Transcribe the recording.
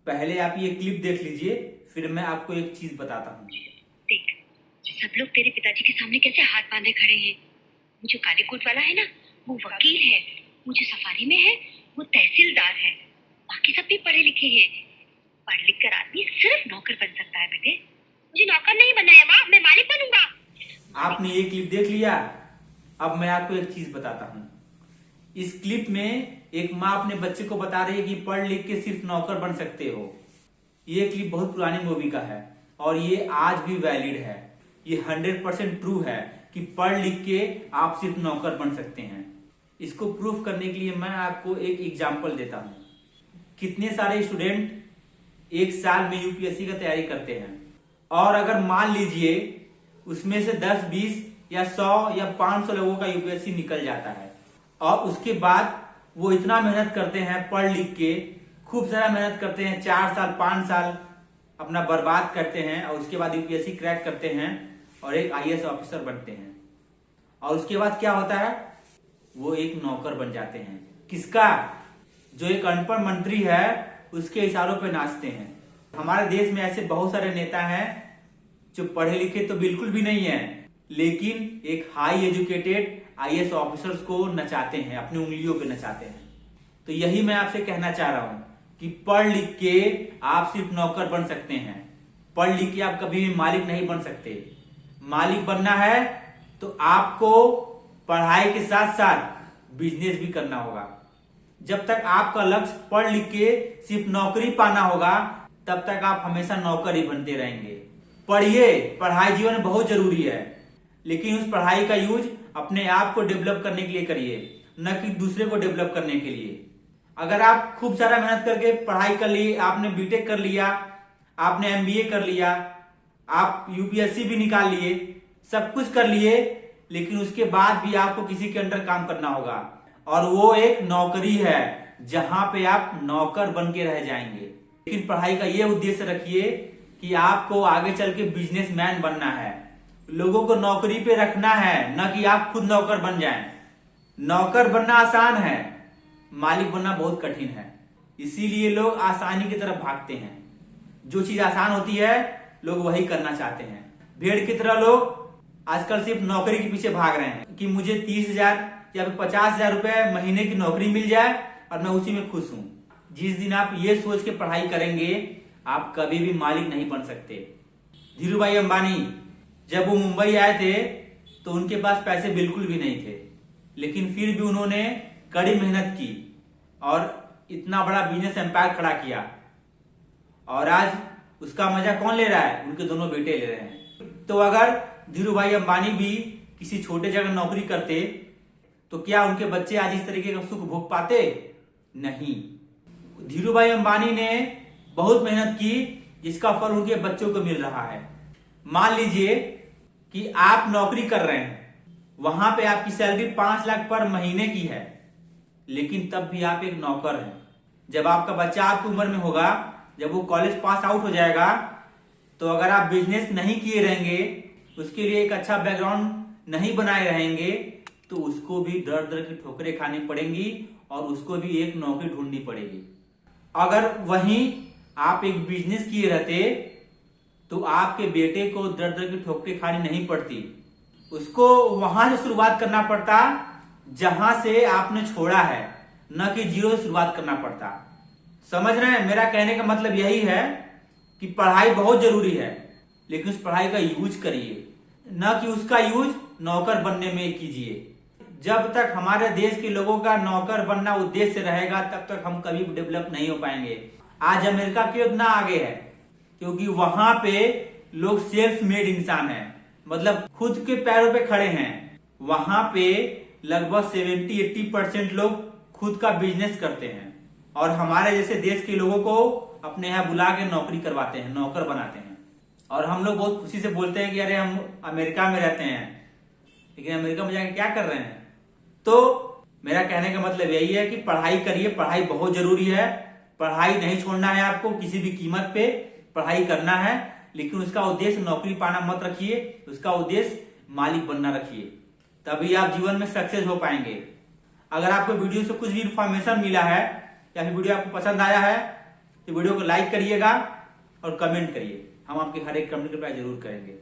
पहले आप ये क्लिप देख लीजिए, फिर मैं आपको एक चीज बताता हूँ। देख, सब लोग तेरे पिताजी के सामने कैसे हाथ बांधे खड़े हैं। वो जो काले कोट वाला है ना, वो वकील है। वो जो सफारी में है, वो तहसीलदार है। बाकी सब भी पढ़े लिखे हैं। पढ़ लिख कर आदमी सिर्फ नौकर बन सकता है बेटे। मुझे नौकर नहीं बनना है माँ, मैं मालिक बनूंगा। आपने ये क्लिप देख लिया। अब मैं आपको एक चीज बताता हूँ। इस क्लिप में एक माँ अपने बच्चे को बता रही है कि पढ़ लिख के सिर्फ नौकर बन सकते हो। ये क्लिप बहुत पुरानी मूवी का है और ये आज भी वैलिड है। ये 100% ट्रू है कि पढ़ लिख के आप सिर्फ नौकर बन सकते हैं। इसको प्रूफ करने के लिए मैं आपको एक एग्जाम्पल देता हूँ। कितने सारे स्टूडेंट एक साल में यूपीएससी का तैयारी करते हैं और अगर मान लीजिए उसमें से 10, 20 या 100 या 500 लोगों का यूपीएससी निकल जाता है और उसके बाद वो इतना मेहनत करते हैं पढ़ लिख के, खूब सारा मेहनत करते हैं, 4 साल 5 साल अपना बर्बाद करते हैं और उसके बाद यूपीएससी क्रैक करते हैं और एक आईएएस ऑफिसर बनते हैं। और उसके बाद क्या होता है, वो एक नौकर बन जाते हैं। किसका? जो एक अनपढ़ मंत्री है उसके इशारों पे नाचते हैं। हमारे देश में ऐसे बहुत सारे नेता हैं जो पढ़े लिखे तो बिल्कुल भी नहीं है, लेकिन एक हाई एजुकेटेड आईएएस ऑफिसर्स को नचाते हैं, अपनी उंगलियों पे नचाते हैं। तो यही मैं आपसे कहना चाह रहा हूं कि पढ़ लिख के आप सिर्फ नौकर बन सकते हैं। पढ़ लिख के आप कभी भी मालिक नहीं बन सकते। मालिक बनना है तो आपको पढ़ाई के साथ साथ बिजनेस भी करना होगा। जब तक आपका लक्ष्य पढ़ लिख के सिर्फ नौकरी पाना होगा, तब तक आप हमेशा नौकर ही बनते रहेंगे। पढ़िए, पढ़ाई जीवन में बहुत जरूरी है, लेकिन उस पढ़ाई का यूज अपने आप को डेवलप करने के लिए करिए, न कि दूसरे को डेवलप करने के लिए। अगर आप खूब सारा मेहनत करके पढ़ाई कर लिए, आपने बीटेक कर लिया, आपने एमबीए कर लिया, आप यूपीएससी भी निकाल लिए, सब कुछ कर लिए, लेकिन उसके बाद भी आपको किसी के अंडर काम करना होगा और वो एक नौकरी है जहां पे आप नौकर बन के रह जाएंगे। लेकिन पढ़ाई का ये उद्देश्य रखिए कि आपको आगे चल के बिजनेसमैन बनना है, लोगों को नौकरी पे रखना है, न कि आप खुद नौकर बन जाएं। नौकर बनना आसान है, मालिक बनना बहुत कठिन है। इसीलिए लोग आसानी की तरफ भागते हैं। जो चीज आसान होती है लोग वही करना चाहते हैं। भेड़ की तरह लोग आजकल सिर्फ नौकरी के पीछे भाग रहे हैं कि मुझे 30,000 या फिर 50,000 रुपए महीने की नौकरी मिल जाए और मैं उसी में खुश हूं। जिस दिन आप ये सोच के पढ़ाई करेंगे, आप कभी भी मालिक नहीं बन सकते। धीरू भाई अंबानी जब वो मुंबई आए थे तो उनके पास पैसे बिल्कुल भी नहीं थे, लेकिन फिर भी उन्होंने कड़ी मेहनत की और इतना बड़ा बिजनेस एम्पायर खड़ा किया। और आज उसका मजा कौन ले रहा है? उनके दोनों बेटे ले रहे हैं। तो अगर धीरू भाई अंबानी भी किसी छोटे जगह नौकरी करते तो क्या उनके बच्चे आज इस तरीके का सुख भोग पाते? नहीं। धीरू भाई अंबानी ने बहुत मेहनत की, जिसका फल उनके बच्चों को मिल रहा है। मान लीजिए कि आप नौकरी कर रहे हैं, वहां पे आपकी सैलरी 5 लाख पर महीने की है, लेकिन तब भी आप एक नौकर हैं। जब आपका बच्चा आपकी उम्र में होगा, जब वो कॉलेज पास आउट हो जाएगा, तो अगर आप बिजनेस नहीं किए रहेंगे, उसके लिए एक अच्छा बैकग्राउंड नहीं बनाए रहेंगे, तो उसको भी दर दर की ठोकरें खानी पड़ेंगी और उसको भी एक नौकरी ढूंढनी पड़ेगी। अगर वहीं आप एक बिजनेस किए रहते तो आपके बेटे को दर दर की ठोकरें खानी नहीं पड़ती। उसको वहां से शुरुआत करना पड़ता जहां से आपने छोड़ा है, न कि जीरो से शुरुआत करना पड़ता। समझ रहे हैं? मेरा कहने का मतलब यही है कि पढ़ाई बहुत जरूरी है, लेकिन उस पढ़ाई का यूज करिए, न कि उसका यूज नौकर बनने में कीजिए। जब तक हमारे देश के लोगों का नौकर बनना उद्देश्य रहेगा, तब तक हम कभी डेवलप नहीं हो पाएंगे। आज अमेरिका क्यों इतना आगे है? क्योंकि वहां पे लोग सेल्फ मेड इंसान हैं, मतलब खुद के पैरों पे खड़े हैं। वहां पे लगभग 70-80% लोग खुद का बिजनेस करते हैं और हमारे जैसे देश के लोगों को अपने यहाँ बुला के नौकरी करवाते हैं, नौकर बनाते हैं। और हम लोग बहुत खुशी से बोलते हैं कि अरे हम अमेरिका में रहते हैं, लेकिन अमेरिका में जाके क्या कर रहे हैं? तो मेरा कहने का मतलब यही है कि पढ़ाई करिए, पढ़ाई बहुत जरूरी है। पढ़ाई नहीं छोड़ना है आपको, किसी भी कीमत पे पढ़ाई करना है, लेकिन उसका उद्देश्य नौकरी पाना मत रखिए, उसका उद्देश्य मालिक बनना रखिए, तभी आप जीवन में सक्सेस हो पाएंगे। अगर आपको वीडियो से कुछ भी इंफॉर्मेशन मिला है या फिर वीडियो आपको पसंद आया है तो वीडियो को लाइक करिएगा और कमेंट करिए, हम आपके हर एक कमेंट का रिप्लाई जरूर करेंगे।